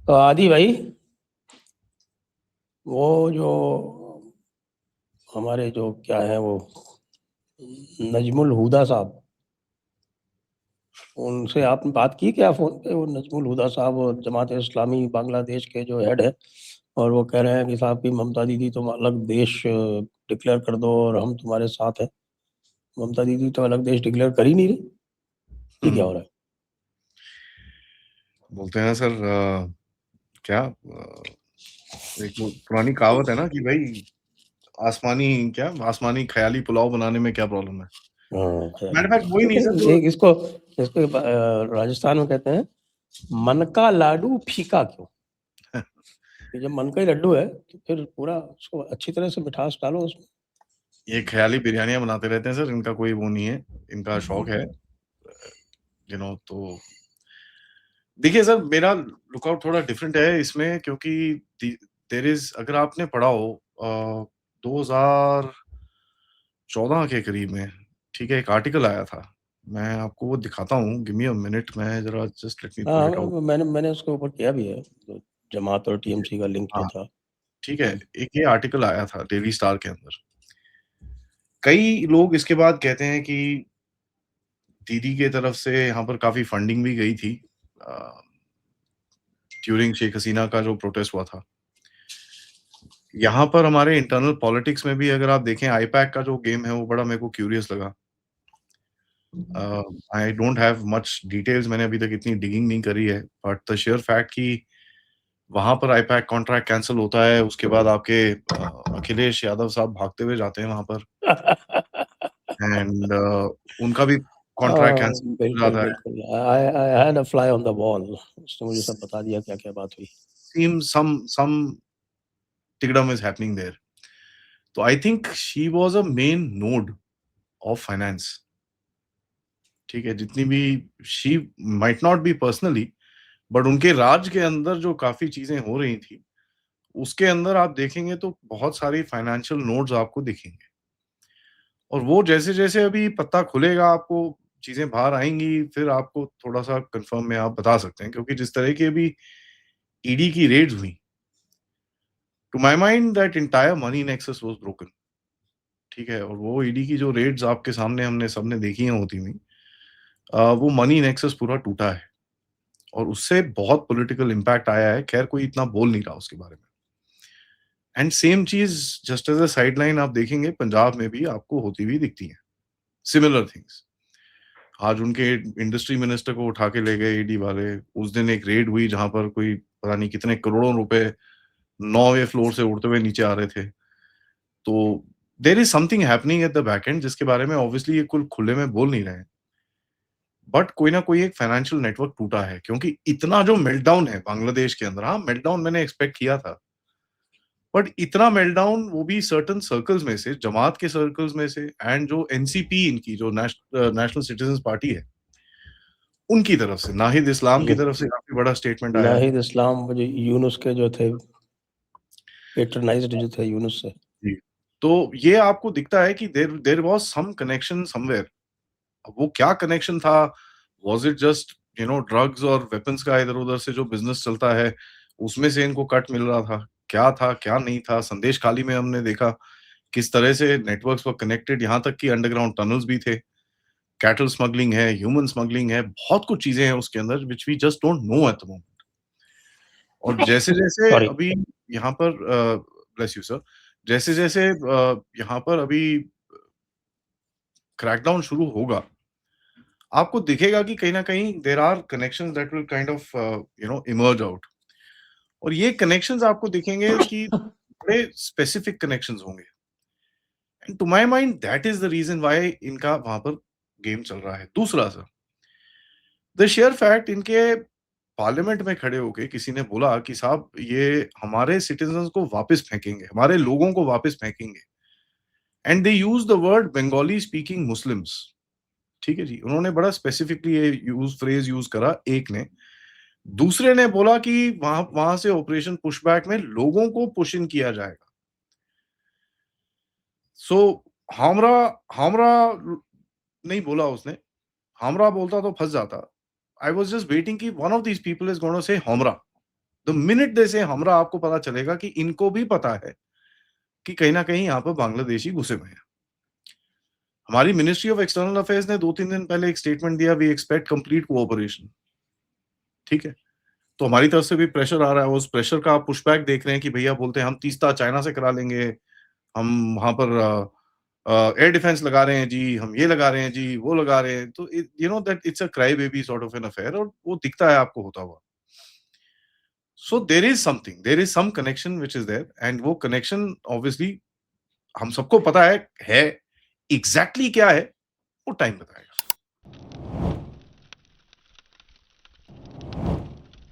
तो आदि भाई, वो जो हमारे जो क्या है वो नजमुल हुदा साहब, उनसे आपने बात की क्या फोन पे? वो नजमुल हुदा साहब और जमात इस्लामी बांग्लादेश के जो हेड है, और वो कह रहे हैं कि साहब की ममता दीदी तुम अलग देश डिक्लेयर कर दो और हम तुम्हारे साथ हैं। ममता दीदी तो अलग देश डिक्लेयर कर ही नहीं रही। ये क्या हो रहा है? बोलते हैं सर, क्या एक वो पुरानी कहावत है ना कि भाई आसमानी ख्याली पुलाव बनाने में क्या प्रॉब्लम है। हाँ, ख्याली मैटर फैक्ट वही नहीं सर पुलाव। जो एक इसको इसको राजस्थान में कहते हैं, मन का लाडू फीका क्यों? कि जब मन का ही लड्डू है तो फिर पूरा उसको अच्छी तरह से मिठास डालो उसमें। ये ख्याली बिरयानियां बनाते रहते हैं सर, इनका कोई वो नहीं है, इनका शौक है तो देखिए सर, मेरा लुकआउट थोड़ा डिफरेंट है इसमें, क्योंकि देर इज, अगर आपने पढ़ा हो 2014 के करीब में, ठीक है, एक आर्टिकल आया था। मैं आपको वो दिखाता हूँ, गिव मी अ मिनट, मैं जरा जस्ट लेट मी पुल हाँ, इट आउट। मैंने उसके ऊपर किया भी है, तो जमात और टीएमसी का लिंक किया हाँ, था। ठीक है। एक ये आर्टिकल आया था डेली स्टार के अंदर। कई लोग इसके बाद कहते हैं कि दीदी के तरफ से यहाँ पर काफी फंडिंग भी गई थी ड्यूरिंग शेख हसीना का जो प्रोटेस्ट हुआ था। यहाँ पर हमारे इंटरनल पॉलिटिक्स में भी अगर आप देखें, आईपैक का जो गेम है वो बड़ा मेरे को क्यूरियस लगा। I don't have much details, मैंने अभी तक इतनी डिगिंग नहीं करी है, बट द शेयर फैक्ट कि वहां पर आईपैक कॉन्ट्रैक्ट कैंसिल होता है, उसके बाद आपके अखिलेश यादव साहब भागते हुए जाते हैं वहां पर, एंड उनका भी कॉन्ट्रैक्ट हाँ, कैंसिल हो बिल्कुल जाता है। बिल्कुल। I I had a fly on the wall. उसने मुझे सब बता दिया क्या क्या बात हुई। Seems some tigdom is happening there. So I think she was a main node of finance. ठीक है, जितनी भी she might not be personally, but उनके राज के अंदर जो काफी चीजें हो रही थी, उसके अंदर आप देखेंगे तो बहुत सारी फाइनेंशियल नोड्स आपको दिखेंगे। और वो जैसे जैसे अभी पत्ता खुलेगा, आपको चीजें बाहर आएंगी, फिर आपको थोड़ा सा कंफर्म में आप बता सकते हैं, क्योंकि जिस तरह की अभी ईडी की रेड्स हुई, to my mind that entire money nexus was broken. ठीक है, और वो ईडी की जो रेड्स आपके सामने हमने सबने देखी हैं होती हुई, वो मनी नेक्सस पूरा टूटा है, और उससे बहुत पॉलिटिकल इम्पैक्ट आया है। खैर, कोई इतना बोल नहीं रहा उसके बारे में। एंड सेम चीज, जस्ट एज अ साइडलाइन, आप देखेंगे पंजाब में भी आपको होती हुई दिखती है सिमिलर थिंग्स। आज उनके इंडस्ट्री मिनिस्टर को उठा के ले गए ईडी वाले। उस दिन एक रेड हुई जहां पर कोई पता नहीं कितने करोड़ों रुपए 9वें फ्लोर से उड़ते हुए नीचे आ रहे थे। तो देर is something happening at the back and, जिसके बारे में ऑब्वियसली ये कुल खुले में बोल नहीं रहे हैं, बट कोई ना कोई एक फाइनेंशियल नेटवर्क टूटा है, क्योंकि इतना जो मेल्टडाउन है बांग्लादेश के अंदर, हाँ मेल्टडाउन मैंने एक्सपेक्ट किया था, बट इतना मेल्टडाउन वो भी सर्टन सर्कल्स में से, जमात के सर्कल्स में से, एंड जो एनसीपी, इनकी जो नेशनल सिटीजन पार्टी है, उनकी तरफ से, नाहिद इस्लाम की ये तरफ से काफी बड़ा स्टेटमेंट आया है। नाहिद इस्लाम मुझे यूनुस के जो थे, पेट्रोनाइज्ड जो थे यूनुस से। जी। तो ये आपको दिखता है कि there there was some connection somewhere. अब वो क्या कनेक्शन था? वाज इट जस्ट ड्रग्स और वेपन्स का इधर उधर से जो बिजनेस चलता है, उसमें से इनको कट मिल रहा था क्या नहीं था? संदेश खाली में हमने देखा किस तरह से नेटवर्क्स वर कनेक्टेड, यहाँ तक कि अंडरग्राउंड टनल्स भी थे। कैटल स्मगलिंग है, ह्यूमन स्मगलिंग है, बहुत कुछ चीजें हैं उसके अंदर which we just don't know at the moment. और जैसे-जैसे सॉरी। अभी यहाँ पर ब्लेस यू सर, जैसे-जैसे यहाँ पर अभी क्रैकडाउन शुरू होगा, आपको दिखेगा कि कहीं न कहीं there are connections that will kind of emerge out. और ये कनेक्शंस आपको दिखेंगे कि बड़े स्पेसिफिक कनेक्शंस होंगे। And to my mind that is the reason why इनका वहाँ पर गेम चल रहा है। दूसरा सर, द शेयर फैक्ट, इनके पार्लियामेंट में खड़े होके किसी ने बोला कि साहब ये हमारे सिटीजन्स को वापस फेंकेंगे, हमारे लोगों को वापस फेंकेंगे, and they used the word Bengali speaking Muslims. ठीक है जी, उन्होंने बड़ा स्पेसिफिकली ये फ्रेज यूज करा एक ने। दूसरे ने बोला कि वहां वहां से ऑपरेशन पुशबैक में लोगों को पुश इन किया जाएगा। सो हामरा हामरा नहीं बोला उसने, हामरा बोलता तो फंस जाता। आई वाज जस्ट वेटिंग कि one of these people is gonna say हामरा, द मिनट दे से हमरा आपको पता चलेगा कि इनको भी पता है कि कहीं ना कहीं यहाँ पर बांग्लादेशी घुसे हुए हैं। हमारी मिनिस्ट्री ऑफ एक्सटर्नल अफेयर्स ने 2-3 दिन पहले एक स्टेटमेंट दिया, वी एक्सपेक्ट कंप्लीट कोऑपरेशन। ठीक है, तो हमारी तरफ से भी प्रेशर आ रहा है, उस प्रेशर का आप पुशबैक देख रहे हैं कि भैया बोलते हैं हम तीस्ता चाइना से करा लेंगे, हम वहां पर एयर डिफेंस लगा रहे हैं जी, हम ये लगा रहे हैं जी, वो लगा रहे हैं, तो you know that it's a cry baby sort of an affair, और वो दिखता है आपको होता हुआ। So there is something, there is some connection which is there, and वो कनेक्शन ऑब्वियसली हम सबको पता है एग्जैक्टली क्या है, वो टाइम बताएगा।